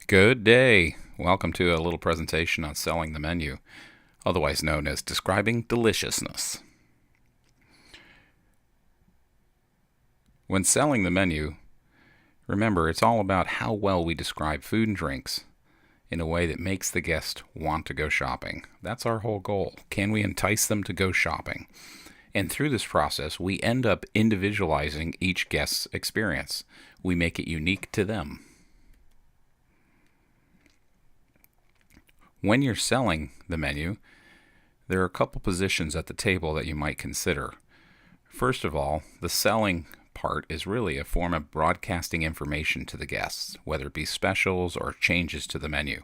Good day. Welcome to a little presentation on selling the menu, otherwise known as describing deliciousness. When selling the menu, remember it's all about how well we describe food and drinks in a way that makes the guest want to go shopping. That's our whole goal. Can we entice them to go shopping? And through this process, we end up individualizing each guest's experience. We make it unique to them. When you're selling the menu, there are a couple positions at the table that you might consider. First of all, the selling part is really a form of broadcasting information to the guests, whether it be specials or changes to the menu.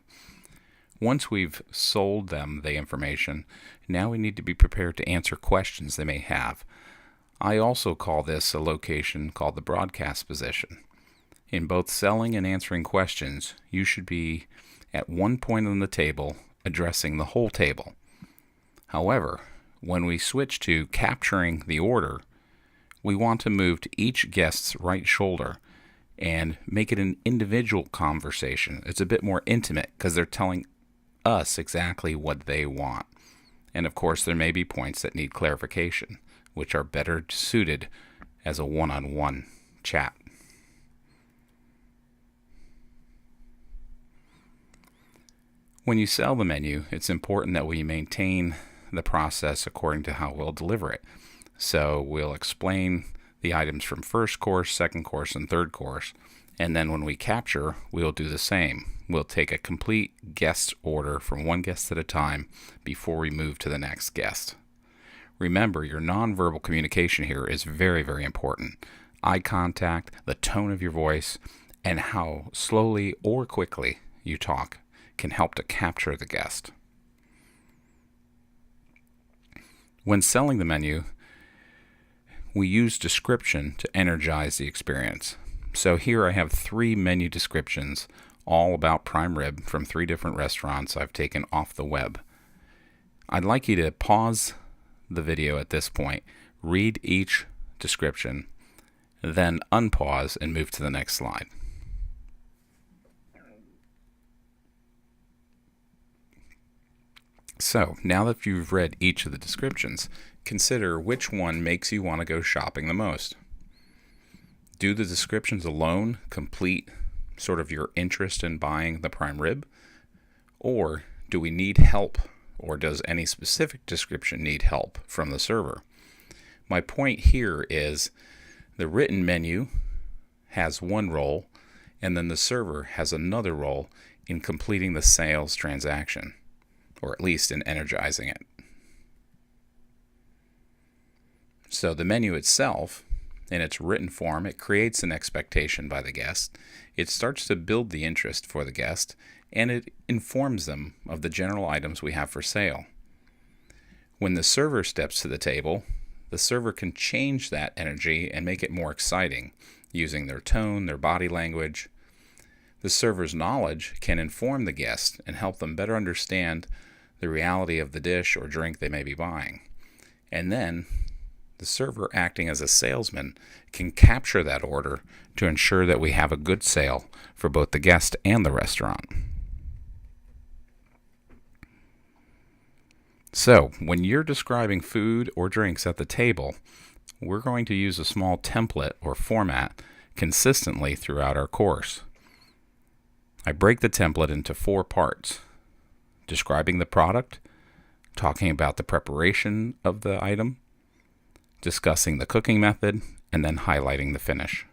Once we've sold them the information, now we need to be prepared to answer questions they may have. I also call this a location called the broadcast position. In both selling and answering questions, you should be at one point on the table addressing the whole table. However, when we switch to capturing the order, we want to move to each guest's right shoulder and make it an individual conversation. It's a bit more intimate because they're telling us exactly what they want. And of course, there may be points that need clarification, which are better suited as a one-on-one chat. When you sell the menu, it's important that we maintain the process according to how we'll deliver it. So we'll explain the items from first course, second course, and third course. And then when we capture, we'll do the same. We'll take a complete guest order from one guest at a time before we move to the next guest. Remember, your nonverbal communication here is very, very important. Eye contact, the tone of your voice, and how slowly or quickly you talk can help to capture the guest. When selling the menu, we use description to energize the experience. So here I have 3 menu descriptions, all about prime rib from 3 different restaurants I've taken off the web. I'd like you to pause the video at this point, read each description, then unpause and move to the next slide. So, now that you've read each of the descriptions, consider which one makes you want to go shopping the most. Do the descriptions alone complete sort of your interest in buying the prime rib? Or do we need help? Or does any specific description need help from the server? My point here is the written menu has one role, and then the server has another role in completing the sales transaction, or at least in energizing it. So the menu itself, in its written form, it creates an expectation by the guest. It starts to build the interest for the guest, and it informs them of the general items we have for sale. When the server steps to the table, the server can change that energy and make it more exciting, using their tone, their body language. The server's knowledge can inform the guest and help them better understand the reality of the dish or drink they may be buying. And then the server, acting as a salesman, can capture that order to ensure that we have a good sale for both the guest and the restaurant. So, when you're describing food or drinks at the table, we're going to use a small template or format consistently throughout our course. I break the template into 4 parts: describing the product, talking about the preparation of the item, discussing the cooking method, and then highlighting the finish.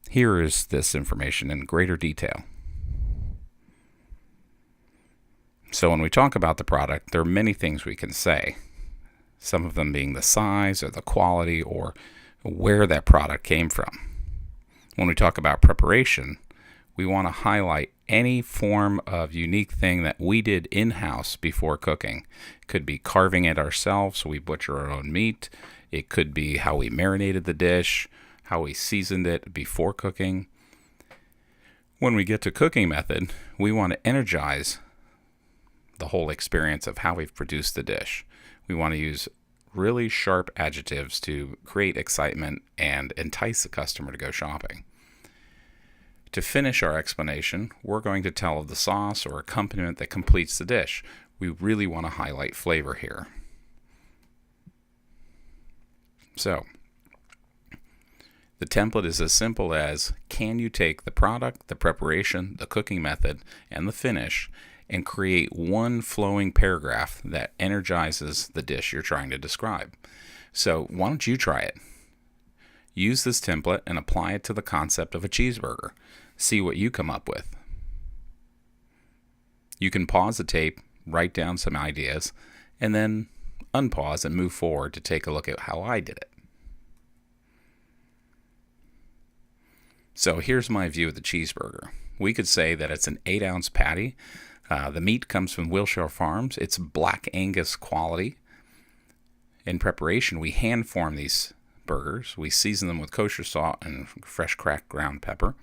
Here is this information in greater detail. So when we talk about the product, there are many things we can say. Some of them being the size or the quality or where that product came from. When we talk about preparation, we want to highlight any form of unique thing that we did in-house before cooking. It could be carving it ourselves, so we butcher our own meat. It could be how we marinated the dish, how we seasoned it before cooking. When we get to cooking method, we want to energize the whole experience of how we've produced the dish. We want to use really sharp adjectives to create excitement and entice the customer to go shopping. To finish our explanation, we're going to tell of the sauce or accompaniment that completes the dish. We really want to highlight flavor here. So, the template is as simple as, can you take the product, the preparation, the cooking method, and the finish and create one flowing paragraph that energizes the dish you're trying to describe? So why don't you try it? Use this template and apply it to the concept of a cheeseburger. See what you come up with. You can pause the tape, write down some ideas, and then unpause and move forward to take a look at how I did it. So here's my view of the cheeseburger. We could say that it's an 8-ounce patty. The meat comes from Wilshire Farms. It's Black Angus quality. In preparation, we hand form these burgers. We season them with kosher salt and fresh cracked ground pepper.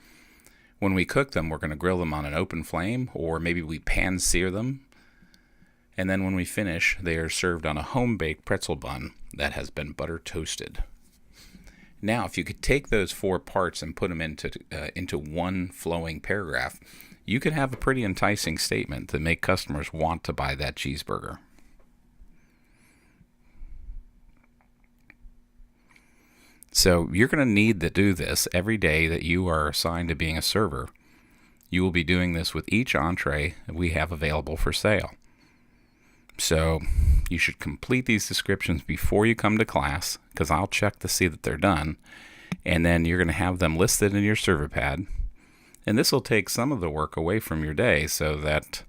When we cook them, we're going to grill them on an open flame, or maybe we pan sear them. And then when we finish, they are served on a home-baked pretzel bun that has been butter toasted. Now, if you could take those 4 parts and put them into one flowing paragraph, you could have a pretty enticing statement to make customers want to buy that cheeseburger. So you're going to need to do this every day that you are assigned to being a server. You will be doing this with each entree we have available for sale. So you should complete these descriptions before you come to class, because I'll check to see that they're done. And then you're going to have them listed in your server pad. And this will take some of the work away from your day so that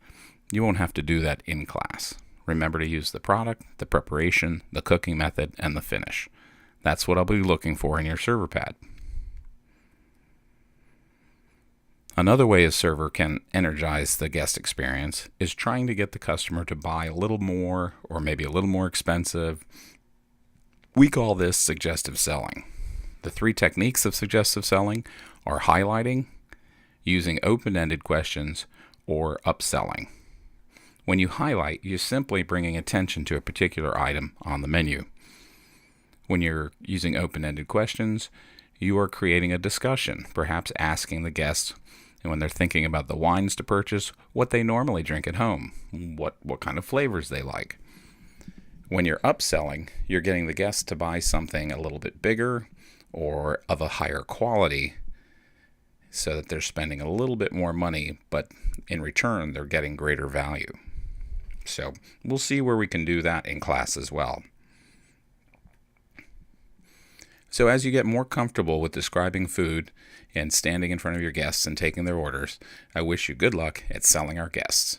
you won't have to do that in class. Remember to use the product, the preparation, the cooking method, and the finish. That's what I'll be looking for in your server pad. Another way a server can energize the guest experience is trying to get the customer to buy a little more, or maybe a little more expensive. We call this suggestive selling. The 3 techniques of suggestive selling are highlighting, using open-ended questions, or upselling. When you highlight, you're simply bringing attention to a particular item on the menu. When you're using open-ended questions, you are creating a discussion, perhaps asking the guests, and when they're thinking about the wines to purchase, what they normally drink at home, what kind of flavors they like. When you're upselling, you're getting the guests to buy something a little bit bigger or of a higher quality so that they're spending a little bit more money, but in return, they're getting greater value. So we'll see where we can do that in class as well. So as you get more comfortable with describing food and standing in front of your guests and taking their orders, I wish you good luck at selling our guests.